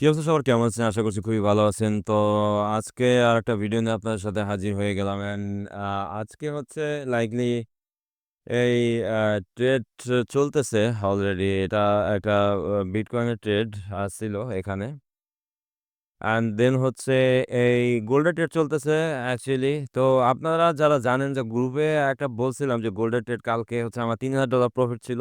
কি অবস্থা সবার কেমন আছেন? আশা করছি খুবই ভালো আছেন। তো আজকে আরেকটা ভিডিও নিয়ে আপনাদের সাথে হাজির হয়ে গেলাম। অ্যান্ড আজকে হচ্ছে লাইকলি এই ট্রেড চলতেছে অলরেডি। এটা একটা বিটকয়েনের ট্রেড ছিল এখানে। অ্যান্ড দেন হচ্ছে এই গোল্ডের ট্রেড চলতেছে অ্যাকচুয়ালি। তো আপনারা যারা জানেন যে গ্রুপে একটা বলছিলাম যে গোল্ডের ট্রেড কালকে হচ্ছে আমার $৩,০০০ প্রফিট ছিল।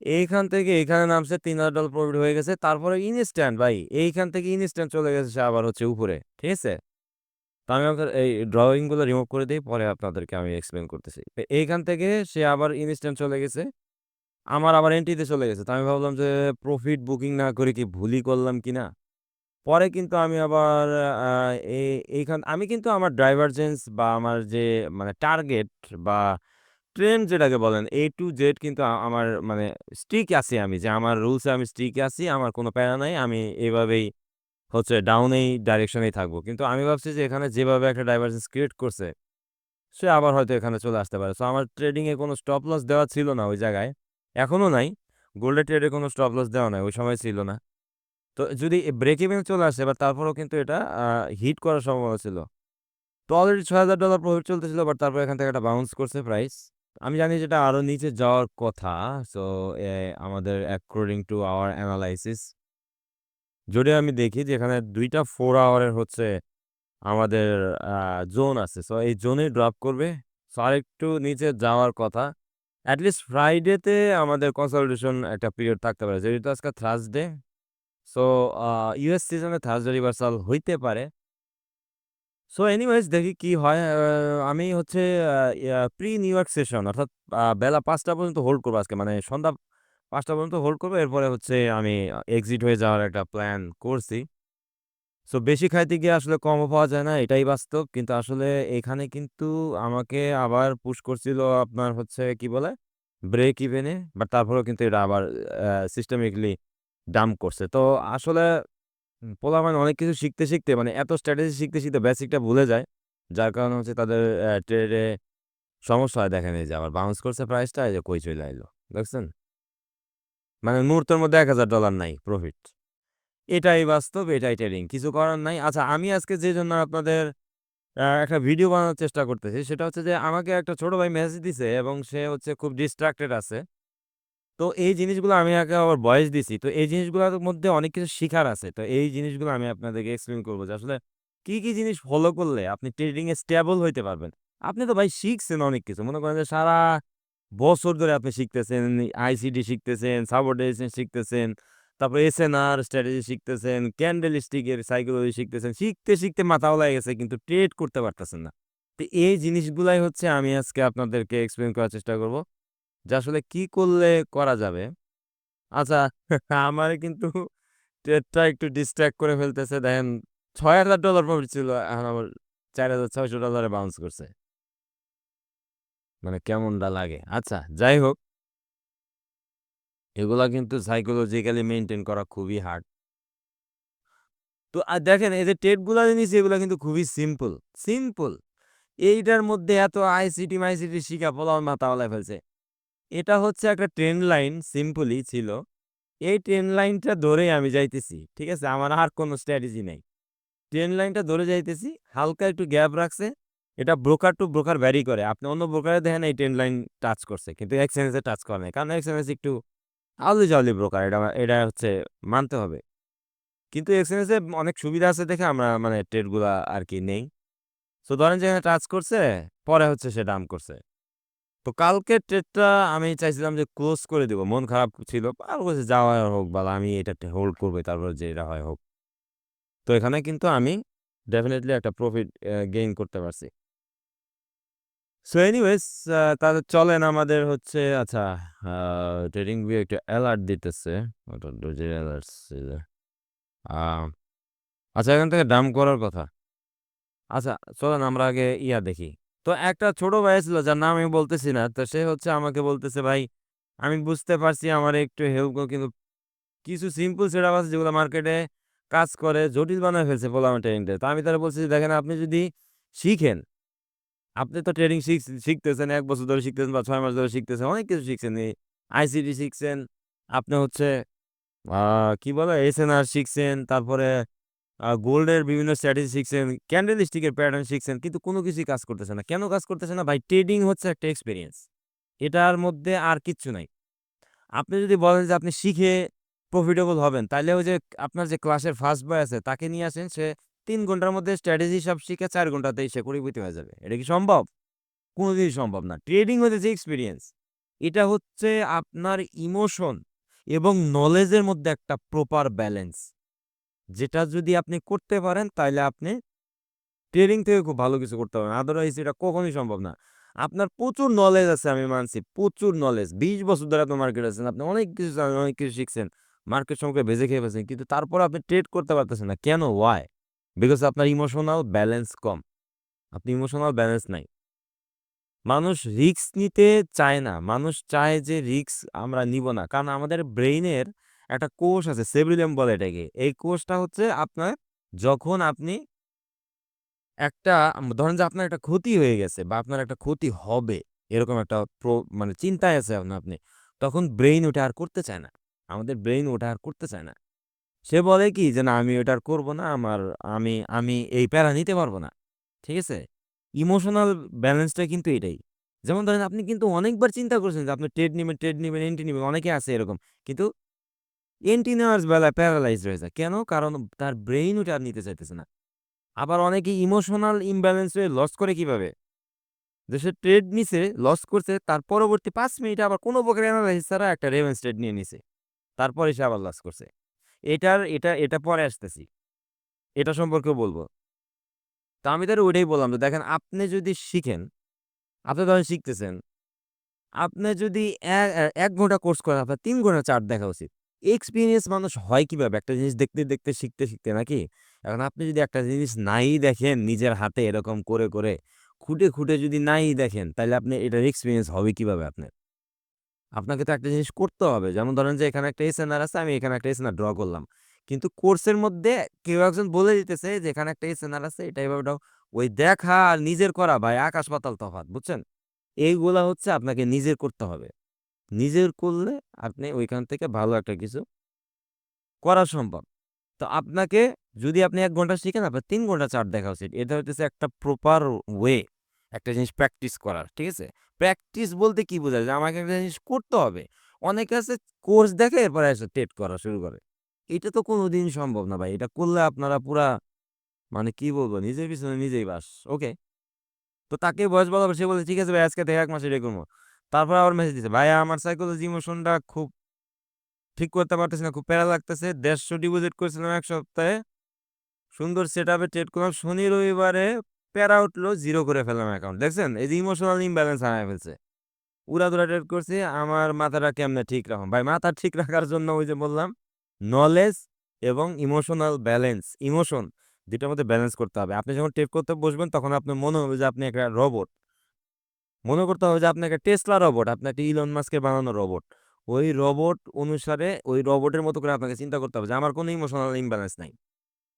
এইখান থেকে এখানে নামছে $৩,০০০ প্রফিট হয়ে গেছে। তারপরে ইনস্ট্যান্ট ভাই এইখান থেকে ইনস্ট্যান্ট চলে গেছে সে আবার হচ্ছে উপরে। ঠিক আছে? তো আমি আপনার এই ড্রইং গুলো রিমুভ করে দেই, পরে আপনাদেরকে আমি এক্সপ্লেইন করতেছি। এইখান থেকে সে আবার ইনস্ট্যান্ট চলে গেছে। আমার আবার এন্ট্রিতে চলে গেছে। তো আমি ভাবলাম যে প্রফিট বুকিং না করে কি ভুলই করলাম কিনা? পরে কিন্তু আমি আবার আ এ এইখান আমি কিন্তু আমার ডাইভারজেন্স বা আমার যে মানে টার্গেট বা ট্রেন্ড যেটাকে বলেন A to Z কিন্তু আমার মানে স্টিক আছি আমি যে আমার রুলস এ আমি স্টিক আছি। আমার কোনো প্যারা নাই। আমি এভাবেই হচ্ছে ডাউন এই ডাইরেকশনেই থাকবো। কিন্তু আমি ভাবছি যে এখানে যেভাবে একটা ডাইভারজেন্স ক্রিয়েট করছে, সে আবার হয়তো এখানে চলে আসতে পারে। সো আমার ট্রেডিং এ কোনো স্টপ লস দেওয়া ছিল না ওই জায়গায়। এখনো নাই। গোল্ডের ট্রেডে কোনো স্টপ লস দেওয়া নাই। ওই সময় ছিল না। তো যদি ব্রেক ইভেন চলে আসে বাট তারপরেও কিন্তু এটা হিট করার সম্ভাবনা ছিল। তো অলরেডি $৬,০০০ প্রফিট চলতেছিল বাট তারপর এখান থেকে একটা বাউন্স করছে প্রাইস। আমি জানি যে এটা আরো নিচে যাওয়ার কথা। সো এ আমাদের অ্যাকর্ডিং টু আওয়ার এনালাইসিস যদি আমি দেখি যে এখানে ২ টা 4 আওয়ারের হচ্ছে আমাদের আ জোন আছে। সো এই জোনেই ড্রপ করবে। সো আরেকটু নিচে যাওয়ার কথা। এট লিস্ট ফ্রাইডে তে আমাদের কনসলিডেশন একটা পিরিয়ড থাকতে পারে। যেহেতু আজকে থার্সডে। সো আ ইউএস সিজনে থার্সডে রিভার্সাল হইতে পারে। সো এনিওয়েজ দেখি কি হয়। আমি হচ্ছে আ প্রি নিউ ইয়র্ক সেশন অর্থাৎ বেলা ৫টা পর্যন্ত হোল্ড করব আজকে। মানে সন্ধ্যা ৫টা পর্যন্ত হোল্ড করব। এরপরে হচ্ছে আমি এক্সিট হয়ে যাওয়ার একটা প্ল্যান করছি। সো বেশি খাইতে গিয়ে আসলে কমও পাওয়া যায় না, এটাই বাস্তব। কিন্তু আসলে এখানে কিন্তু আমাকে আবার পুশ করছিল আপনার হচ্ছে কি বলে? Break even a. বাট তারপরেও কিন্তু এটা আবার সিস্টেমিক্যালি ডাম্প করছে। তো আসলে পোলাপান অনেক কিছু শিখতে মানে এত স্ট্র্যাটেজি শিখতে বেসিকটা ভুলে যায়। যার কারণে হচ্ছে তাদের ট্রেডে সমস্যা হয় দেখেন এই যে আবার বাউন্স করছে প্রাইসটা এই যে কই চইলা আইলো। দেখছেন? মানে মুহূর্তের মধ্যে $১,০০০ নাই প্রফিট। এটাই বাস্তব, এটাই ট্রেডিং। কিছু করার নাই। আচ্ছা আমি আজকে যেজন্য আপনাদের একটা ভিডিও বানানোর চেষ্টা করতেছি সেটা হচ্ছে যে আমাকে একটা ছোট ভাই মেসেজ দিছে এবং সে হচ্ছে খুব ডিস্ট্রাক্টেড আছে। তো এই জিনিসগুলো আমি ওকে আবার ভয়েস দিছি। তো এই জিনিসগুলোর মধ্যে অনেক কিছু শিখার আছে। তো এই জিনিসগুলো আমি আপনাদেরকে এক্সপ্লেইন করব যে আসলে কি জিনিস ফলো করলে আপনি ট্রেডিং এ স্টেবল হইতে পারবেন। আপনি তো ভাই শিখছেন অনেক কিছু। মনে করেন যে সারা বছর ধরে আপনি শিখতেছেন, আইসিডি শিখতেছেন, সাবঅর্ডিনেশন শিখতেছেন, তারপর এসএনআর স্ট্র্যাটেজি শিখতেছেন, ক্যান্ডেলস্টিক এর সাইকোলজি শিখতেছেন। শিখতে মাথা উলায় গেছে কিন্তু ট্রেড করতে পারতেছেন না। তো এই জিনিসগুলাই হচ্ছে আমি আজকে আপনাদেরকে এক্সপ্লেইন করার চেষ্টা করব। যে আসলে কি করলে করা যাবে? আচ্ছা আমারে কিন্তু ট্রেডটা একটু ডিস্ট্রাক্ট করে ফেলতেছে। দেখেন $৬,০০০ প্রফিট ছিল। এখন আবার $৪,৬০০ এ বাউন্স করছে। মানে কেমনটা লাগে? আচ্ছা যাই হোক, এগুলা কিন্তু সাইকোলজিক্যালি মেইনটেইন করা খুবই হার্ড। তো দেখেন এই যে ট্রেড গুলা যে নিছি এগুলা কিন্তু খুবই সিম্পল। এইটার মধ্যে এত আইসিটি মাইসিটি শিখা পোলাপান মাথা উলায় ফেলছে। এটা হচ্ছে একটা ট্রেন্ড লাইন সিম্পলি ছিল। এই ট্রেন্ড লাইনটা ধরেই আমি যাইতেছি। ঠিক আছে? আমার আর কোন স্ট্র্যাটেজি নাই। ট্রেন লাইনটা ধরে যাইতেছি। হালকা একটু গ্যাপ রাখছে। এটা ব্রোকার টু ব্রোকার ভ্যারি করে। আপনি অন্য ব্রোকারে দেখেন এই ট্রেন লাইন টাচ করছে। কিন্তু এক্সচেঞ্জ এ টাচ করে নাই। কারণ এক্সচেঞ্জ একটু আউলি-জাউলি ব্রোকার। এটা হচ্ছে মানতে হবে। কিন্তু এক্সচেঞ্জ এ অনেক সুবিধা আছে দেখে আমরা মানে ট্রেড গুলা আরকি নেই। সো ধরেন যে এখানে টাচ করছে, পরে হচ্ছে সে ডাম্প করছে। তো কালকের ট্রেডটা আমি চাইছিলাম যে ক্লোজ করে দিব। মন খারাপ ছিল। আর বলছি যাওয়া হোক বালা আমি এটা হোল্ড করব তারপর যেটা হয় হোক। তো এখানে কিন্তু আমি ডেফিনিটলি একটা প্রফিট গেইন করতে পারছি। সো এনিওয়েজ তাহলে চলেন আমাদের হচ্ছে আচ্ছা আ ট্রেডিং ভিউ একটা এলার্ট দিতেছে। ওটা ডোজের এলার্ট ছিল। আ আচ্ছা এখান থেকে ডাম্প করার কথা। আচ্ছা চলেন আমরা আগে দেখি। তো একটা ছোট ভাই ছিল যার নাম আমি বলতেছি না। তো সে হচ্ছে আমাকে বলতেছে, "ভাই আমি বুঝতে পারছি আমারে একটু হেল্প করো কিন্তু কিছু সিম্পল সেটআপ আছে যেগুলো মার্কেটে কাজ করে জটিল বানায় ফেলছে পোলাপান ট্রেডিংটা।" তো আমি তারে বলছি যে, "দেখেন আপনি যদি শিখেন আপনি তো ট্রেডিং শিখতেছেন, ১ বছর ধরে শিখতেছেন বা ৬ মাস ধরে শিখতেছেন। অনেক কিছু শিখছেন। আইসিটি শিখছেন। আপনি হচ্ছে কি বলে এসএনআর শিখছেন, তারপরে গোল্ডের বিভিন্ন স্ট্র্যাটেজি শিখছেন, ক্যান্ডেল স্টিকের প্যাটার্ন শিখছেন, কিন্তু কোনো কিছুই কাজ করতেছে না। কেন কাজ করতেছে না ভাই? ট্রেডিং হচ্ছে একটা এক্সপেরিয়েন্স, এটার মধ্যে আর কিচ্ছু নাই। আপনি যদি বলেন যে আপনি শিখে প্রফিটেবল হবেন, তাইলে ওই যে আপনার যে ক্লাসের ফার্স্ট বয় আছে তাকে নিয়ে আসেন, সে ৩ ঘন্টার মধ্যে স্ট্র্যাটেজি সব শিখে ৪ ঘন্টাতেই সে কোটিপতি হয়ে যাবে। এটা কি সম্ভব? কোনোদিনই সম্ভব না। ট্রেডিং হচ্ছে যে এক্সপেরিয়েন্স, এটা হচ্ছে আপনার ইমোশন এবং নলেজের মধ্যে একটা প্রপার ব্যালেন্স, যেটা যদি আপনি করতে পারেন তাইলে আপনি ট্রেডিং থেকে খুব ভালো কিছু করতে পারবেন। আদারওয়াইজ এটা কখনোই সম্ভব না। আপনার প্রচুর নলেজ আছে, আমি মানছি, প্রচুর নলেজ। ২০ বছর ধরে আপনি মার্কেটে আছেন। আপনি অনেক কিছু জানেন, অনেক কিছু শিখছেন। মার্কেট সম্পর্কে বেঁচে খেয়ে ফেলছেন। কিন্তু তারপরও আপনি ট্রেড করতে পারতেছেন না। কেন? ওয়াই? বিকজ আপনার ইমোশনাল ব্যালেন্স কম। আপনি ইমোশনাল ব্যালেন্স নাই। মানুষ রিস্ক নিতে চায় না। মানুষ চায় যে রিস্ক আমরা নিব না। কারণ আমাদের ব্রেইনের একটা কোষ আছে, সেরিবেলিয়াম বলে এটাকে। এই কোষটা হচ্ছে আপনার, যখন আপনি একটা ধরেন যে আপনার একটা ক্ষতি হয়ে গেছে বা আপনার একটা ক্ষতি হবে, এরকম একটা মানে চিন্তায় আছে আপনি, তখন ব্রেইন ওটা আর করতে চায় না। আমাদের ব্রেইন ওটা আর করতে চায় না। সে বলে কি যে, "না, আমি ওটা আর করব না। আমি আমি এই প্যারা নিতে পারব না।" ঠিক আছে? ইমোশনাল ব্যালেন্সটা কিন্তু এটাই। যেমন ধরেন আপনি কিন্তু অনেকবার চিন্তা করছেন যে আপনি ট্রেড নিবেন, এন্ট্রি নিবেন। অনেকে আছে এরকম। কিন্তু এন্ট্রি নেওয়ার বেলায় প্যারালাইজড হয়ে যায়। কেন? কারণ তার ব্রেইন ওটা আর নিতে চাইতেছে না। আবার অনেকে ইমোশনাল ইমব্যালেন্স হয়ে লস করে কিভাবে? যে সে ট্রেড নিছে, লস করছে, তার পরবর্তী ৫ মিনিটে আবার কোন প্রকার এনালাইসিস ছাড়া একটা রেভেন্স ট্রেড নিয়ে নিছে। তারপরে সে আবার লস করছে। এটা পরে আসতেছি। এটা সম্পর্কেও বলব। তো আমি তারে ওইটাই বললাম যে, দেখেন, আপনি যদি শিখেন, আপনি ধরেন শিখতেছেন, আপনি যদি ১ ঘন্টা কোর্স করেন, আপনার ৩ ঘন্টা চার্ট দেখা উচিত। এক্সপেরিয়েন্স মানুষ হয় কিভাবে? একটা জিনিস দেখতে, দেখতে, শিখতে, শিখতে, নাকি? এখন আপনি যদি একটা জিনিস নাই দেখেন নিজের হাতে এরকম করে, করে, খুঁটে, খুঁটে যদি নাই দেখেন, তাইলে আপনি এটার এক্সপেরিয়েন্স হবে কিভাবে আপনার? আপনাকে তো একটা জিনিস করতে হবে। যেমন ধরেন যে এখানে একটা এসএনআর আছে, আমি এখানে একটা এসএনআর ড্র করলাম। কিন্তু কোর্সের মধ্যে কেউ একজন বলে দিতেছে যে এখানে একটা এসএনআর আছে, এটা এভাবে ড্র। ওই দেখা আর নিজের করা ভাই আকাশ পাতাল তফাৎ, বুঝছেন? এইগুলা হচ্ছে আপনাকে নিজের করতে হবে। নিজের করলে আপনি ওইখান থেকে ভালো একটা কিছু করা সম্ভব। তো আপনাকে, যদি আপনি ১ ঘন্টা শিখেন, আপনার ৩ ঘন্টা চার্ট দেখা উচিত। এটা হইতেছে একটা প্রপার ওয়ে একটা জিনিস প্র্যাকটিস করার। ঠিক আছে? প্র্যাকটিস বলতে কি বোঝায়? যে আমাকে একটা জিনিস করতে হবে। অনেকে আছে কোর্স দেখে এরপরে এসে টেট করা শুরু করে। এটা তো কোনদিন সম্ভব না ভাই। এটা করলে আপনারা পুরা, মানে কি বলবো, নিজের পিছনে নিজেই বাস। ওকে। তো তাকে বয়স বলার পর সে বলছে, "ঠিক আছে ভাই, আজকে থেকে ১ মাস এটাই করব।" তারপর আবার মেসেজ দিছে, "ভাই, আমার সাইকোলজি ইমোশনটা খুব ঠিক করতে পারতেছি না। খুব প্যারা লাগতেছে। ১৫০ ডিপোজিট করেছিলাম ১ সপ্তাহে। সুন্দর সেটআপে ট্রেড করলাম। শনি রবিবারে প্যারা উঠলো, 0 করে ফেললাম অ্যাকাউন্ট।" দেখছেন? এই যে ইমোশনাল ইমব্যালেন্স হারায় ফেলছে। উড়াধুরা ট্রেড করছি। আমার মাথাটা কেমনে ঠিক রাখুন? ভাই, মাথা ঠিক রাখার জন্য ওই যে বললাম, নলেজ এবং ইমোশনাল ব্যালেন্স। ইমোশন ২ টার মধ্যে ব্যালেন্স করতে হবে। আপনি যখন ট্রেড করতে বসবেন তখন আপনার মনে হবে যে আপনি একটা রোবট। মনে করতে হবে যে আপনি একটা টেসলা রোবট, আপনি একটা ইলন মাস্কের বানানো রোবট। ওই রোবট অনুসারে ওই রোবটের মতো করে আপনাকে চিন্তা করতে হবে যে আমার কোনো ইমোশনাল ইমব্যালেন্স নাই।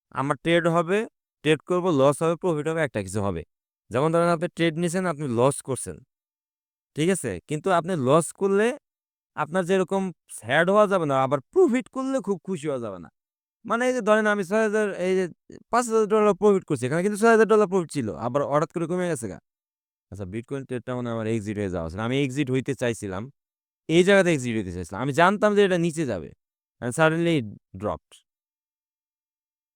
আমার ট্রেড হবে, ট্রেড করব, লস হবে, প্রফিট হবে, একটা কিছু হবে। যেমন ধরেন আপনি ট্রেড নিছেন, আপনি লস করছেন। ঠিক আছে? কিন্তু আপনি লস করলে আপনার যেরকম স্যাড হওয়া যাবে না, আবার প্রফিট করলে খুব খুশি হওয়া যাবে না। মানে এই যে ধরেন আমি ৬,০০০, এই যে $৫,০০০ প্রফিট করছি। এখানে কিন্তু $৬,০০০ প্রফিট ছিল। আবার হঠাৎ করে কমে গেছে গা। আচ্ছা, বিটকয়েন ট্রেডটা মনে হয় আমার এক্সিট হয়ে যাওয়া উচিত। আমি এক্সিট হইতে চাইছিলাম। এই জায়গাতে এক্সিট হইতে চাইছিলাম। আমি জানতাম যে এটা নিচে যাবে। And suddenly it dropped.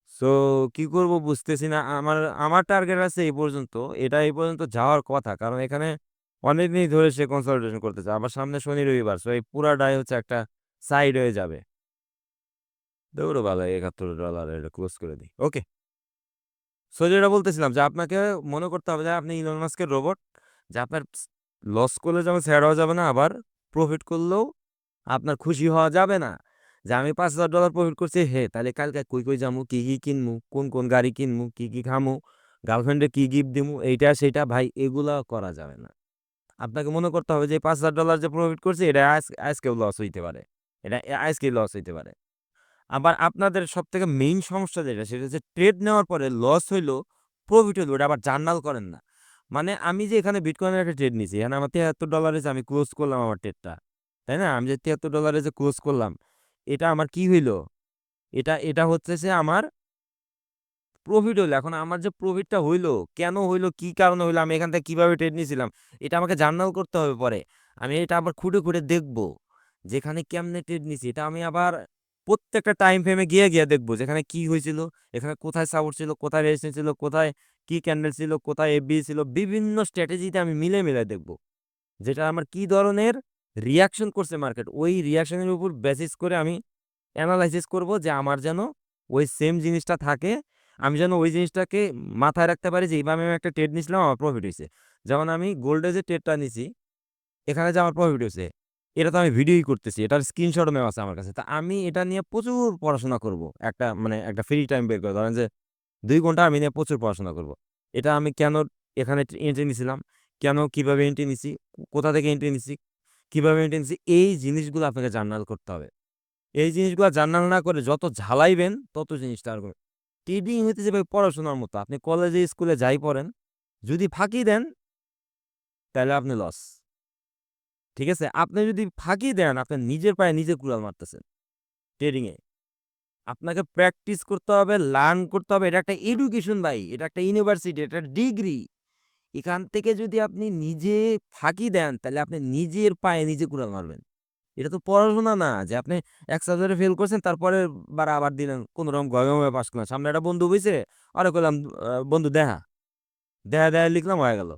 So কি করব বুঝতেছি না। আমার আমার টার্গেট আছে এই পর্যন্ত। এটা এই পর্যন্ত যাওয়ার কথা। কারণ এখানে অনেকদিন ধরে সে কনসলিডেশন করতেছে। আবার সামনে শনি রবিবার। সো এই পুরাটাই হচ্ছে একটা সাইড হয়ে যাবে। দৌড়ো বালা, $৭১ এটা ক্লোজ করে দেই। ওকে। সো যেটা বলতেছিলাম যে আপনাকে মনে করতে হবে যে আপনি ইলন মাস্কের রোবট। যে আপনার লস করলে যেমন স্যাড হওয়া যাবে না, আবার প্রফিট করলেও আপনার খুশি হওয়া যাবে না। যে আমি $৫,০০০ প্রফিট করছি, তাইলে কালকে কই, কই যামু, কি, কি কিনমু, কোন, কোন গাড়ি কিনমু, কি, কি খামু, গার্লফ্রেন্ডে কি গিফট দিমু, এইটা সেইটা ভাই, এগুলা করা যাবে না। আপনাকে মনে করতে হবে যে $৫,০০০ যে প্রফিট করছি, এটা আজকেও লস হইতে পারে। এটা আজকেই লস হইতে পারে। আবার আপনাদের সবথেকে মেইন সমস্যা যেটা, সেটা হচ্ছে ট্রেড নেওয়ার পরে লস হইলো, প্রফিট হইলো, ওটা আবার জার্নাল করেন না। মানে আমি যে এখানে বিটকয়েনের একটা ট্রেড নিছি, এখানে আমার $৭৩ এসে আমি ক্লোজ করলাম আমার ট্রেডটা। তাই না? আমি যে $৭৩ যে ক্লোজ করলাম, এটা আমার কি হইল? এটা হচ্ছে আমার প্রফিট হইলো। এখন আমার যে প্রফিটটা হইলো, কেন হইলো, কি কারণে হইলো, আমি এখান থেকে কিভাবে ট্রেড নিয়েছিলাম, এটা আমাকে জার্নাল করতে হবে পরে। আমি এটা আবার খুঁটে দেখব। যেখানে কেমনে ট্রেড নিছি, এটা আমি আবার প্রত্যেকটা টাইম ফ্রেমে গিয়ে দেখব। যেখানে কি হয়েছিল, এখানে কোথায় সাপোর্ট ছিল, কোথায় রেজিস্ট্যান্স ছিল, কোথায় কি ক্যান্ডেল ছিল, কোথায় এফবি ছিল, বিভিন্ন স্ট্র্যাটেজিতে আমি মিলে দেখব। যেটা আমার কি ধরনের রিঅ্যাকশন করছে মার্কেট, ওই রিঅ্যাকশনের উপর বেসিস করে আমি অ্যানালাইসিস করব যে আমার যেন ওই সেম জিনিসটা থাকে। আমি যেন ওই জিনিসটাকে মাথায় রাখতে পারি যে এইভাবে আমি একটা ট্রেড নিছিলাম, আমার প্রফিট হইছে। যেমন আমি গোল্ডে যে ট্রেডটা নিছি, এখানে যে আমার প্রফিট হইছে, এটা তো আমি ভিডিওই করতেছি। এটার স্ক্রিনশটও নেওয়া আছে আমার কাছে। তা আমি এটা নিয়ে প্রচুর পড়াশোনা করব। একটা ফ্রি টাইম বের করে ধরেন যে ২ ঘন্টা আমি নিয়ে প্রচুর পড়াশোনা করব। এটা আমি কেন এখানে এন্ট্রি নিছিলাম, কেন কিভাবে এন্ট্রি নিছি, কোথা থেকে এন্ট্রি নিছি, কিভাবে এন্ট্রি নিছি, এই জিনিসগুলো আপনাকে জার্নাল করতে হবে। এই জিনিসগুলা জার্নাল না করে যত ঝালাইবেন তত জিনিসটা আর করবেন। ট্রেডিং হইতেছে ভাই পড়াশোনার মতো। আপনি কলেজে স্কুলে যাই পড়েন, যদি ফাঁকি দেন তাহলে আপনি লস। ঠিক আছে? আপনি যদি ফাঁকি দেন, আপনি নিজের পায়ে নিজে কুড়াল মারতেছেন ট্রেডিং এ। আপনাকে প্র্যাকটিস করতে হবে, লার্ন করতে হবে। এটা একটা এডুকেশন ভাই। এটা একটা ইউনিভার্সিটি, এটা ডিগ্রি। এখান থেকে যদি আপনি নিজে ফাঁকি দেন, তাহলে আপনি নিজের পায়ে নিজে কুড়াল মারবেন। এটা তো পড়াশোনা না যে আপনি এক সাবজেক্টে ফেল করছেন, তারপরে বার আবার দিলেন কোনরকম গয়মে পাস করলেন। সামনে একটা বন্ধু বইছে, আরে কইলাম বন্ধু দেখা লিখলাম হয়ে গেল।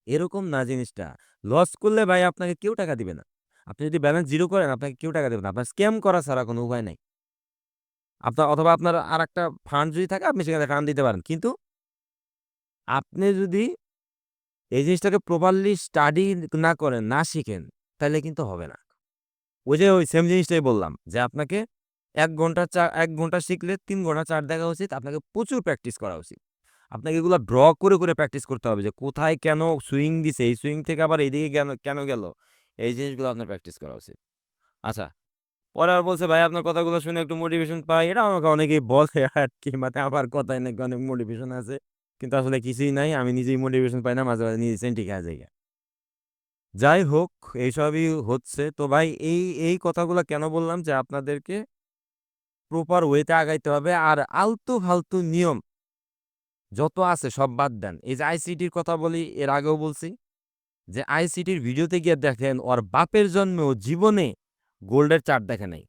এরকম না জিনিসটা। লস করলে ভাই আপনাকে কেউ টাকা দিবে না। আপনি যদি ব্যালেন্স জিরো করেন, আপনাকে কেউ টাকা দিবে না। আপনার স্ক্যাম করা ছাড়া কোনো উপায় নাই। অথবা আপনার আরেকটা ফান্ড যদি থাকে, আপনি সেখানে টান দিতে পারেন। কিন্তু আপনি যদি এই জিনিসটাকে প্রপারলি স্টাডি না করেন, না শিখেন, তাহলে কিন্তু হবে না। ওই সেম জিনিসটাই বললাম যে আপনাকে ১ ঘন্টা শিখলে ৩ ঘন্টা চার্ট দেখা উচিত। আপনাকে প্রচুর প্র্যাকটিস করা উচিত। আপনাকে এগুলা করে প্র্যাকটিস করতে হবে যে কোথায় কেন সুইং দিছে, এই সুইং থেকে আবার এইদিকে কেন গেল? এই জিনিসগুলো আপনার প্র্যাকটিস করা উচিত। আচ্ছা, পরে আর বলছে, "ভাই আপনার কথাগুলো শুনে একটু মোটিভেশন পাই।" এটা আমাকে অনেকেই বলে আরকি, মানে আমার কথায় নাকি অনেক মোটিভেশন আছে। কিন্তু আসলে কিছুই নাই। আমি নিজেই মোটিভেশন পাই না। মাঝে নিজে সেন্টি খেয়ে যাই। যাই হোক, এইসবই হচ্ছে। তো ভাই এই কথাগুলা কেন বললাম যে আপনাদেরকে প্রপার ওয়েতে আগাইতে হবে। আর আলতু-ফালতু নিয়ম যত আছে সব বাদ দেন। এই যে আইসিটির কথা বলি, এর আগেও বলছি যে আইসিটির ভিডিওতে গিয়ে দেখেন ওর বাপের জন্মেও জীবনে গোল্ডের চার্ট দেখে নাই।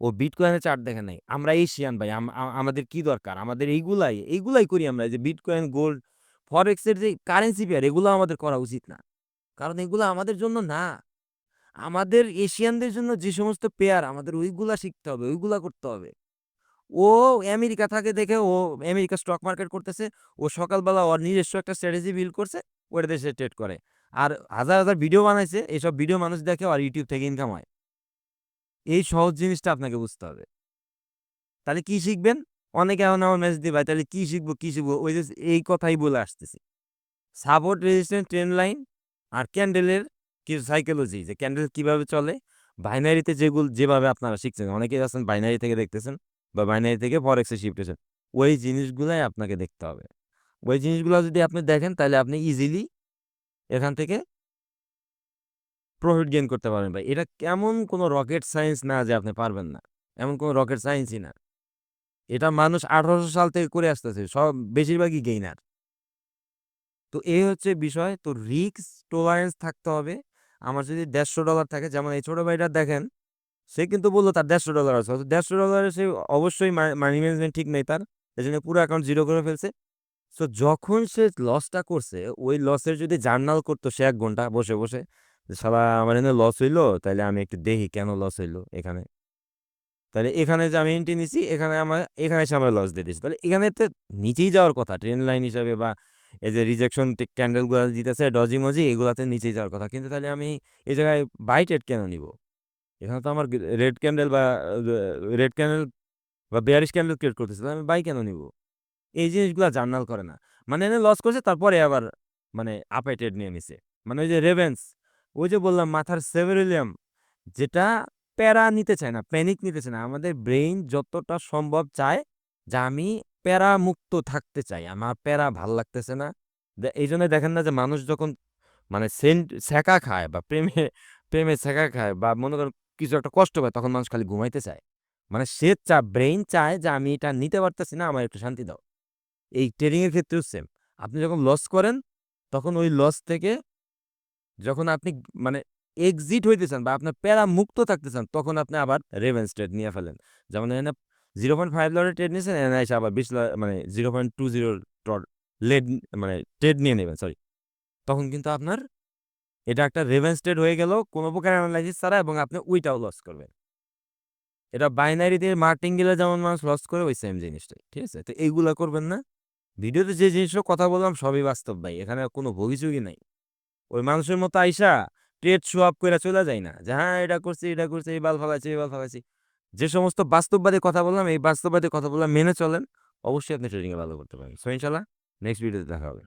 ও বিটকয়েনের চার্ট দেখে নাই। আমরা এশিয়ান ভাই। আমাদের কি দরকার? আমাদের এইগুলাই করি আমরা। এই যে বিটকয়েন, গোল্ড, ফরেক্স এর যে কারেন্সি পেয়ার, এগুলো আমাদের করা উচিত না। কারণ এগুলো আমাদের জন্য না। আমাদের এশিয়ানদের জন্য যে সমস্ত পেয়ার, আমাদের ওইগুলা শিখতে হবে, ওইগুলা করতে হবে। ও আমেরিকা থাকে দেখে ও আমেরিকা স্টক মার্কেট করতেছে। ও সকালবেলা ওর নিজস্ব একটা স্ট্র্যাটেজি বিল্ড করছে, ওটা দিয়ে সে ট্রেড করে। আর হাজার ভিডিও বানাইছে, এইসব ভিডিও মানুষ দেখে আর ইউটিউব থেকে ইনকাম হয়। এই সহজ জিনিসটা আপনাকে বুঝতে হবে। তাহলে কি শিখবেন? অনেকে এখন আমার মেসেজ দিয়ে, "ভাই তাহলে কি শিখবো?" ওই যে এই কথাই বলে আসতেছি। সাপোর্ট, রেজিস্ট্যান্স, ট্রেন্ড লাইন আর ক্যান্ডেলের কিছু সাইকোলজি, যে ক্যান্ডেল কিভাবে চলে, বাইনারিতে যেভাবে আপনারা শিখছেন, অনেকেই আছেন বাইনারি থেকে দেখতেছেন বা বাইনারি থেকে ফরেক্সে শিফট হয়েছেন, ওই জিনিসগুলাই আপনাকে দেখতে হবে। ওই জিনিসগুলো যদি আপনি দেখেন, তাহলে আপনি ইজিলি এখান থেকে প্রফিট গেইন করতে পারবেন ভাই। এটা কেমন কোনো রকেট সায়েন্স না যে আপনি পারবেন না। এমন কোনো রকেট সায়েন্সই না। এটা মানুষ ১৮০০ সাল থেকে করে আসতেছে। সব বেশিরভাগই গেইনার। তো এই হচ্ছে বিষয়। তো রিস্ক টলারেন্স থাকতে হবে। আমার যদি $১৫০ থাকে, যেমন এই ছোট ভাইটা দেখেন, সে কিন্তু বলল তার $১৫০ আছে। অথচ $১৫০ সে অবশ্যই মানি ম্যানেজমেন্ট ঠিক নেই তার। এজন্য পুরো অ্যাকাউন্ট জিরো করে ফেলছে। সো যখন সে লসটা করছে, ওই লসের যদি জার্নাল করতো সে ১ ঘন্টা বসে, যে শালা আমার এখানে লস হইলো, তাইলে আমি একটু দেখি কেন লস হইলো এখানে। তাহলে এখানে যে আমি এন্ট্রি নিছি, এখানে এসে আমার লস দিয়ে দিছে। তাহলে এখানে তো নিচেই যাওয়ার কথা ট্রেন্ড লাইন হিসাবে, বা এই যে রিজেকশন ক্যান্ডেল গুলা দিতেছে ডজি-মজি, এগুলাতে নিচেই যাওয়ার কথা। কিন্তু তাহলে আমি এই জায়গায় বাই ট্রেড কেন নিব? এখানে তো আমার রেড ক্যান্ডেল বা রেড ক্যান্ডেল বা বেয়ারিশ ক্যান্ডেল ক্রিয়েট করতেছে। তাহলে আমি বাই কেন নিব? এই জিনিসগুলা জার্নাল করে না। মানে এনে লস করছে, তারপরে আবার মানে আপে ট্রেড নিয়ে নিছে। মানে ওই যে রেভেন্স, ওই যে বললাম মাথার সেভেরিলিয়াম, যেটা প্যারা নিতে চায় না, প্যানিক নিতে চায় না। আমাদের ব্রেইন যতটা সম্ভব চায় যে আমি প্যারা মুক্ত থাকতে চাই। আমার প্যারা ভাল লাগতেছে না। এইজন্য দেখেন না যে মানুষ যখন মানে ছ্যাঁকা খায় বা প্রেমে ছ্যাঁকা খায়, বা মনে করেন কিছু একটা কষ্ট পায় তখন মানুষ খালি ঘুমাইতে চায়। মানে সে ব্রেইন চায় যে আমি এটা নিতে পারতেছি না, আমার একটু শান্তি দাও। এই ট্রেডিং এর ক্ষেত্রেও সেম। আপনি যখন লস করেন তখন ওই লস থেকে যখন আপনি মানে এক্সিট হইতে চান বা আপনার প্যারা মুক্ত থাকতে চান তখন আপনি আবার রেভেন্স ট্রেড নিয়ে ফেলেন। যেমন এখানে 0.5 লটের ট্রেড নিয়েছেন, এখানে এসে আবার 20 মানে 0.20 টর লেড মানে ট্রেড নিয়ে নেবেন, সরি। তখন কিন্তু আপনার এটা একটা রেভেন্স ট্রেড হয়ে গেল কোনো প্রকার এনালাইসিস ছাড়া, এবং আপনি ওইটাও লস করবেন। এটা বাইনারি দিয়ে মার্টিঙ্গেলে যেমন মানুষ লস করে ওই সেম জিনিসটাই। ঠিক আছে? তো এইগুলা করবেন না। ভিডিওতে যে জিনিসগুলো কথা বললাম সবই বাস্তব ভাই। এখানে কোনো ভবিষ্যৎই নাই। ওই মানুষের মতো আইসা ট্রেড শো অফ কইরা চইলা যায় না। যে হ্যাঁ, এটা করছি, এটা করছি, এই বাল ফালাইছি, এই বাল ফালাইছি। যে সমস্ত বাস্তববাদী কথা বললাম, এই বাস্তববাদী কথাগুলো মেনে চলেন, অবশ্যই আপনি ট্রেডিং এ ভালো করতে পারবেন। সো ইনশাআল্লাহ নেক্সট ভিডিওতে দেখা হবে।